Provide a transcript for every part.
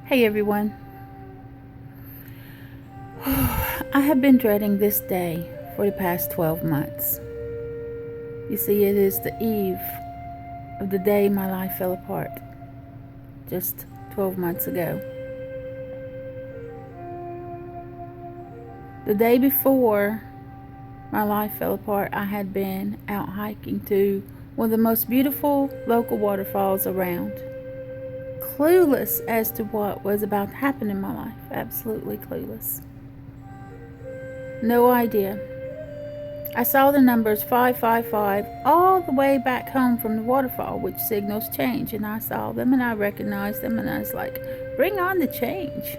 Hey everyone. I have been dreading this day for the past 12 months. You see, it is the eve of the day my life fell apart, just 12 months ago. The day before my life fell apart, I had been out hiking to one of the most beautiful local waterfalls around. Clueless as to what was about to happen in my life, absolutely clueless. No idea. I saw the numbers 555 all the way back home from the waterfall, which signals change, and I saw them and I recognized them, and I was like, bring on the change.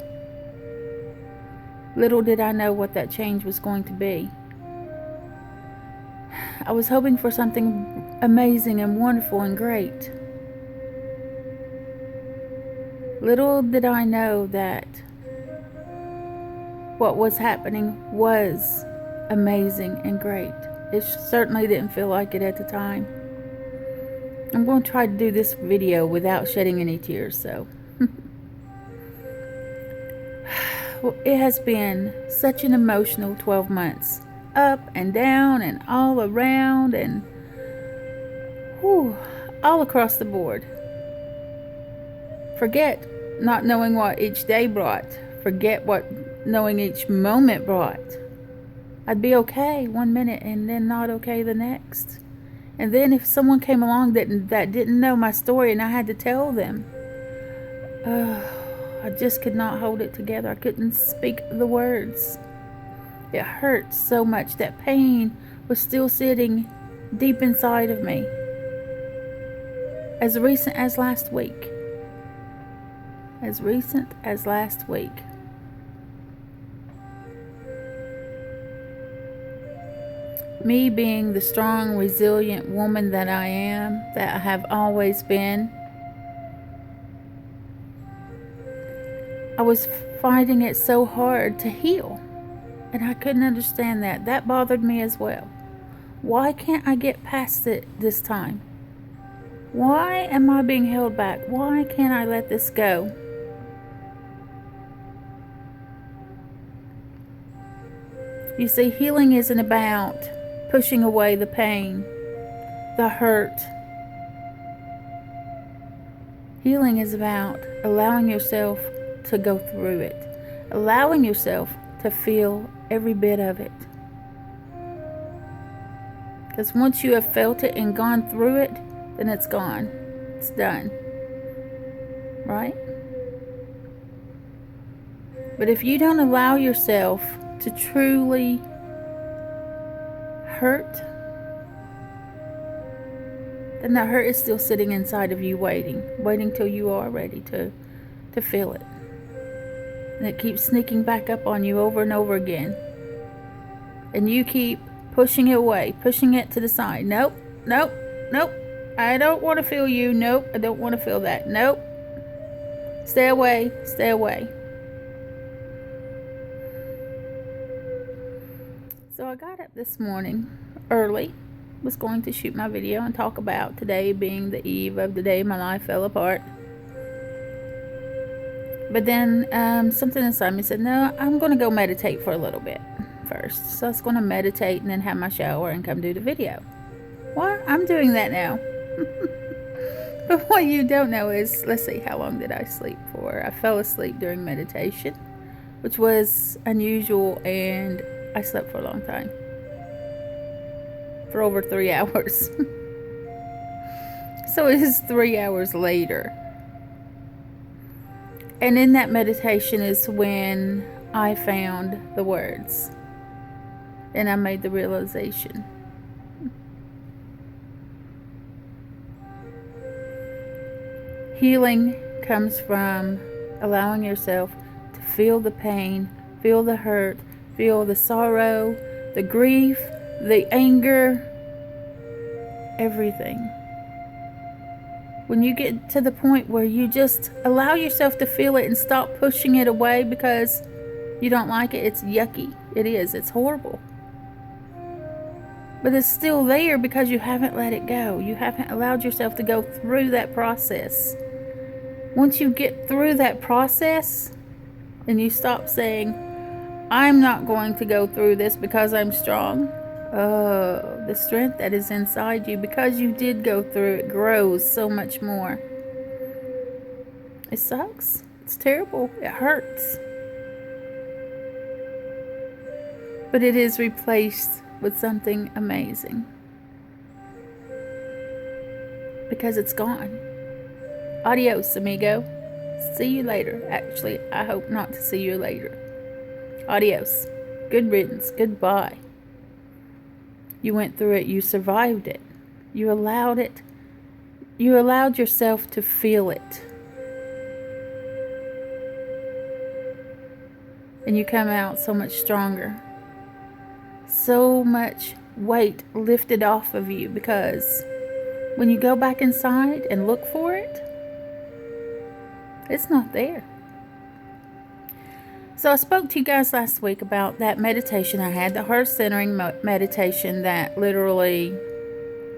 Little did I know what that change was going to be. I was hoping for something amazing and wonderful and great. Little did I know that what was happening was amazing and great. It certainly didn't feel like it at the time. I'm going to try to do this video without shedding any tears, so. Well, it has been such an emotional 12 months. Up and down and all around and all across the board. Forget not knowing what each day brought. Forget what knowing each moment brought. I'd be okay one minute and then not okay the next. And then if someone came along that didn't know my story and I had to tell them, I just could not hold it together. I couldn't speak the words. It hurt so much. That pain was still sitting deep inside of me. As recent as last week. As recent as last week. Me being the strong, resilient woman that I am, that I have always been, I was finding it so hard to heal. And I couldn't understand that. That bothered me as well. Why can't I get past it this time? Why am I being held back? Why can't I let this go? You see, healing isn't about pushing away the pain, the hurt. Healing is about allowing yourself to go through it, allowing yourself to feel every bit of it. Because once you have felt it and gone through it, then it's gone. It's done. Right? But if you don't allow yourself to truly hurt, then the hurt is still sitting inside of you waiting till you are ready to feel it. And it keeps sneaking back up on you over and over again. And you keep pushing it away, pushing it to the side. Nope, nope, nope. I don't want to feel you. Nope, I don't want to feel that. Nope. Stay away, stay away. So I got up this morning early, was going to shoot my video and talk about today being the eve of the day my life fell apart. But then something inside me said, no, I'm going to go meditate for a little bit first. So I was going to meditate and then have my shower and come do the video. Well, I'm doing that now. But what you don't know is, let's see, how long did I sleep for? I fell asleep during meditation, which was unusual, and I slept for a long time. For over 3 hours. So it is 3 hours later. And in that meditation is when I found the words. And I made the realization. Healing comes from allowing yourself to feel the pain, feel the hurt, feel the sorrow, the grief, the anger, everything. When you get to the point where you just allow yourself to feel it and stop pushing it away because you don't like it, it's yucky. It is. It's horrible. But it's still there because you haven't let it go. You haven't allowed yourself to go through that process. Once you get through that process and you stop saying, I'm not going to go through this because I'm strong. Oh, the strength that is inside you because you did go through it grows so much more. It sucks. It's terrible. It hurts. But it is replaced with something amazing. Because it's gone. Adios, amigo. See you later. Actually, I hope not to see you later. Adios. Good riddance. Goodbye. You went through it. You survived it. You allowed it. You allowed yourself to feel it. And you come out so much stronger. So much weight lifted off of you, because when you go back inside and look for it, it's not there. So I spoke to you guys last week about that meditation I had, the heart centering meditation that literally,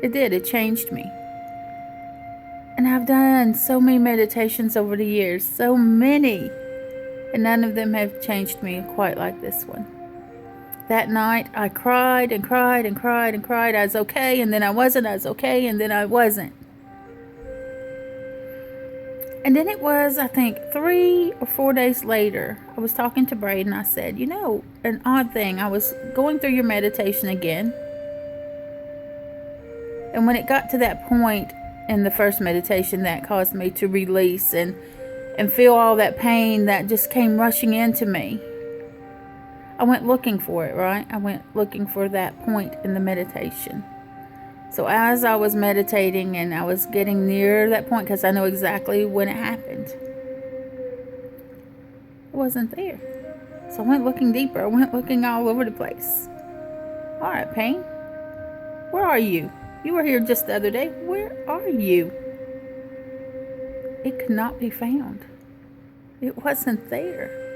it changed me. And I've done so many meditations over the years, so many, and none of them have changed me quite like this one. That night I cried and cried and cried and cried. I was okay, and then I wasn't. I was okay, and then I wasn't. And then it was, I think, 3 or 4 days later, I was talking to Braden. I said, an odd thing. I was going through your meditation again. And when it got to that point in the first meditation that caused me to release and feel all that pain that just came rushing into me, I went looking for it, right? I went looking for that point in the meditation. So as I was meditating and I was getting near that point, because I know exactly when it happened, it wasn't there. So I went looking deeper. I went looking all over the place. All right, pain, where are you? You were here just the other day. Where are you? It could not be found. It wasn't there.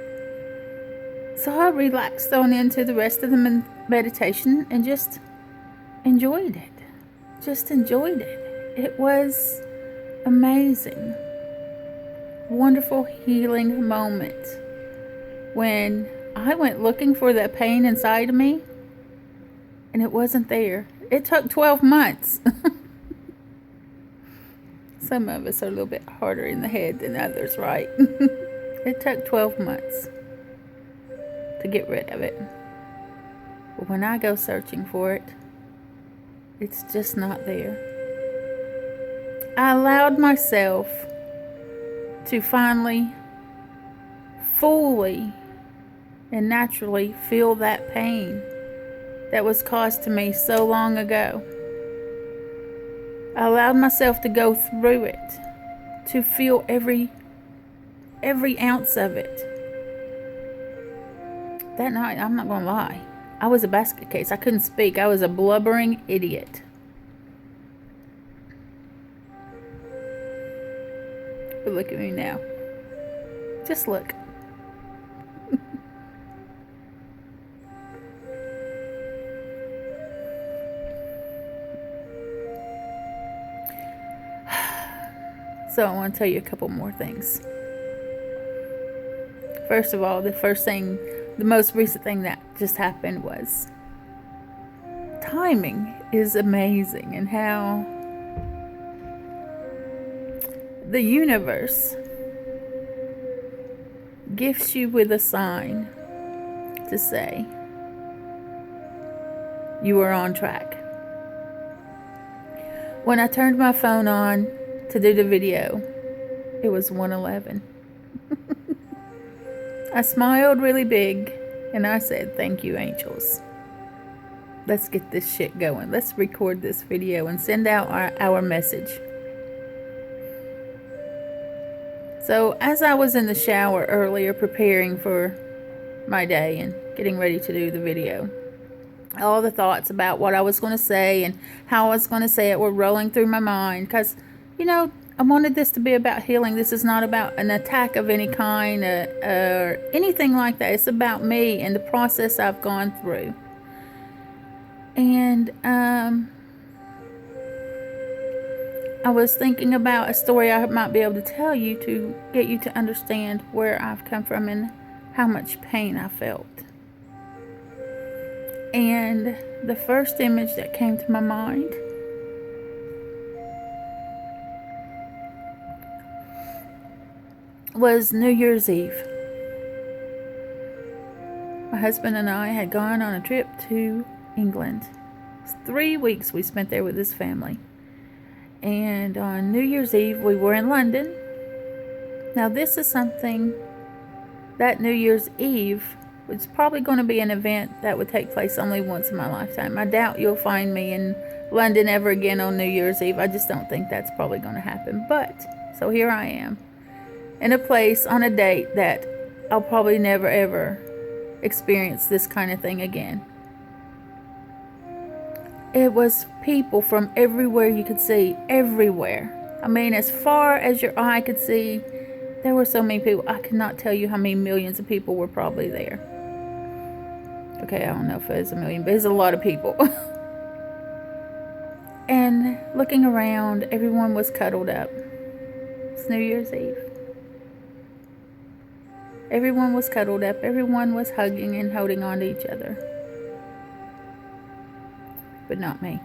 So I relaxed on into the rest of the meditation and just enjoyed it. Just enjoyed it. It was amazing. Wonderful healing moment. When I went looking for that pain inside of me and it wasn't there. It took 12 months. Some of us are a little bit harder in the head than others, right? It took 12 months to get rid of it. But when I go searching for it, it's just not there. I allowed myself to finally, fully, and naturally feel that pain that was caused to me so long ago. I allowed myself to go through it, to feel every ounce of it. That night, I'm not going to lie, I was a basket case. I couldn't speak. I was a blubbering idiot. But look at me now. Just look. So I want to tell you a couple more things. First of all, the most recent thing that just happened was timing is amazing, and how the universe gifts you with a sign to say you are on track. When I turned my phone on to do the video, it was 1:11. I smiled really big and I said, thank you, angels. Let's get this shit going. Let's record this video and send out our message. So as I was in the shower earlier preparing for my day and getting ready to do the video, all the thoughts about what I was going to say and how I was going to say it were rolling through my mind, because, I wanted this to be about healing. This is not about an attack of any kind or anything like that. It's about me and the process I've gone through. And I was thinking about a story I might be able to tell you to get you to understand where I've come from and how much pain I felt. And the first image that came to my mind was New Year's Eve. My husband and I had gone on a trip to England. 3 weeks we spent there with his family. And on New Year's Eve, we were in London. Now, this is something that New Year's Eve was probably going to be an event that would take place only once in my lifetime. I doubt you'll find me in London ever again on New Year's Eve. I just don't think that's probably going to happen. But, so here I am, in a place on a date that I'll probably never ever experience this kind of thing again. It was people from everywhere you could see, everywhere. I mean, as far as your eye could see, there were so many people. I could not tell you how many millions of people were probably there. Okay, I don't know if it was a million, but it's a lot of people. And looking around, everyone was cuddled up. It's New Year's Eve. Everyone was cuddled up. Everyone was hugging and holding on to each other. But not me.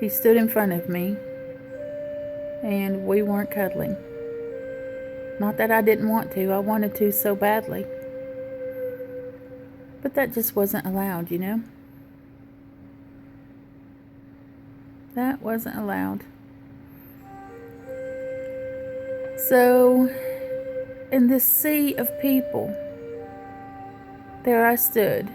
He stood in front of me, and we weren't cuddling. Not that I didn't want to. I wanted to so badly. But that just wasn't allowed, you know? That wasn't allowed. So, in this sea of people, there I stood,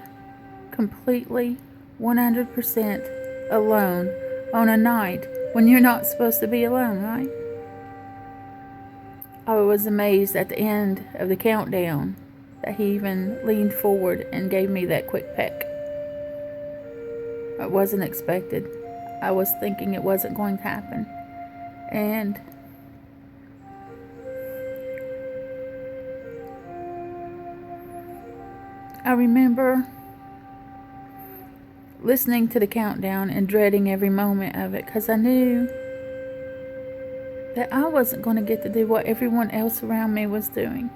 completely 100% alone on a night when you're not supposed to be alone, right? I was amazed at the end of the countdown that he even leaned forward and gave me that quick peck. It wasn't expected. I was thinking it wasn't going to happen. And I remember listening to the countdown and dreading every moment of it, because I knew that I wasn't going to get to do what everyone else around me was doing.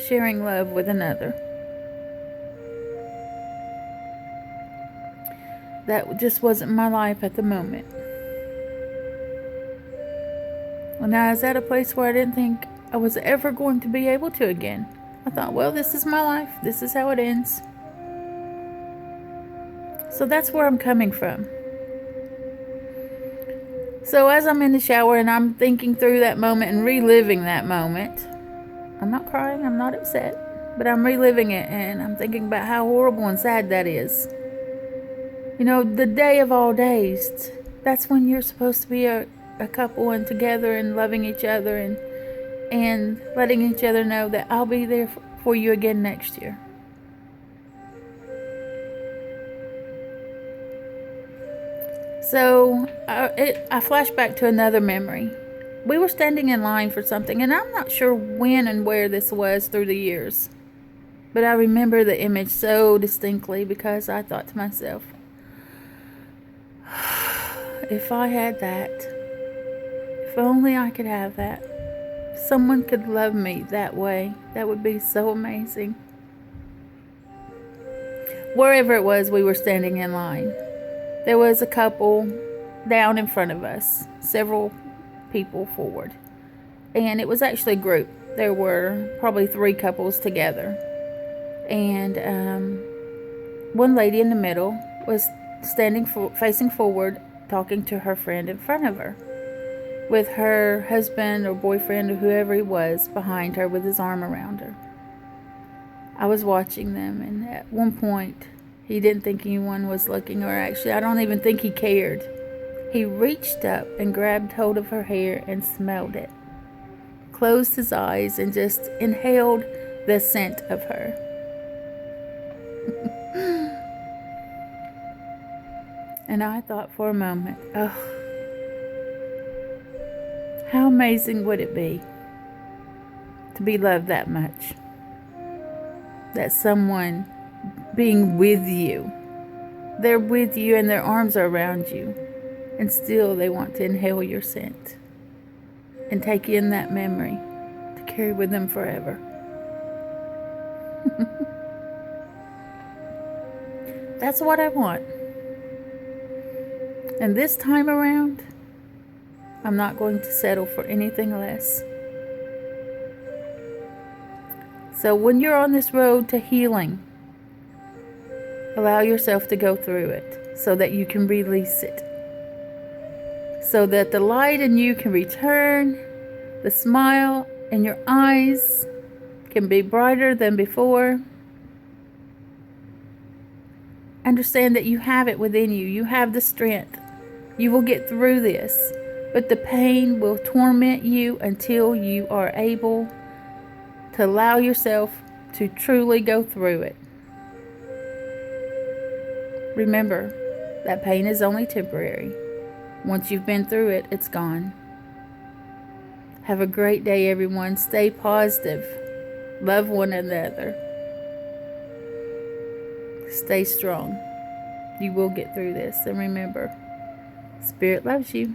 Sharing love with another. That just wasn't my life at the moment. When I was at a place where I didn't think I was ever going to be able to again. I thought, well, this is my life. This is how it ends. So that's where I'm coming from. So as I'm in the shower and I'm thinking through that moment and reliving that moment, I'm not crying, I'm not upset, but I'm reliving it and I'm thinking about how horrible and sad that is. You know, the day of all days, that's when you're supposed to be a couple and together and loving each other and letting each other know that I'll be there for you again next year. So I flashed back to another memory. We were standing in line for something, and I'm not sure when and where this was through the years. But I remember the image so distinctly because I thought to myself, if I had that, if only I could have that. If someone could love me that way, that would be so amazing. Wherever it was, we were standing in line. There was a couple down in front of us, several people forward. And it was actually a group. There were probably 3 couples together. And one lady in the middle was standing facing forward, talking to her friend in front of her, with her husband or boyfriend or whoever he was behind her with his arm around her. I was watching them, and at one point, he didn't think anyone was looking, or actually, I don't even think he cared. He reached up and grabbed hold of her hair and smelled it, closed his eyes, and just inhaled the scent of her. And I thought for a moment, oh, how amazing would it be to be loved that much? That someone being with you They're with you and their arms are around you, and still they want to inhale your scent and take in that memory to carry with them forever. That's what I want. And this time around, I'm not going to settle for anything less. So when you're on this road to healing, allow yourself to go through it so that you can release it. So that the light in you can return, the smile in your eyes can be brighter than before. Understand that you have it within you. You have the strength. You will get through this, but the pain will torment you until you are able to allow yourself to truly go through it. Remember, that pain is only temporary. Once you've been through it, it's gone. Have a great day, everyone. Stay positive. Love one another. Stay strong. You will get through this. And remember, Spirit loves you.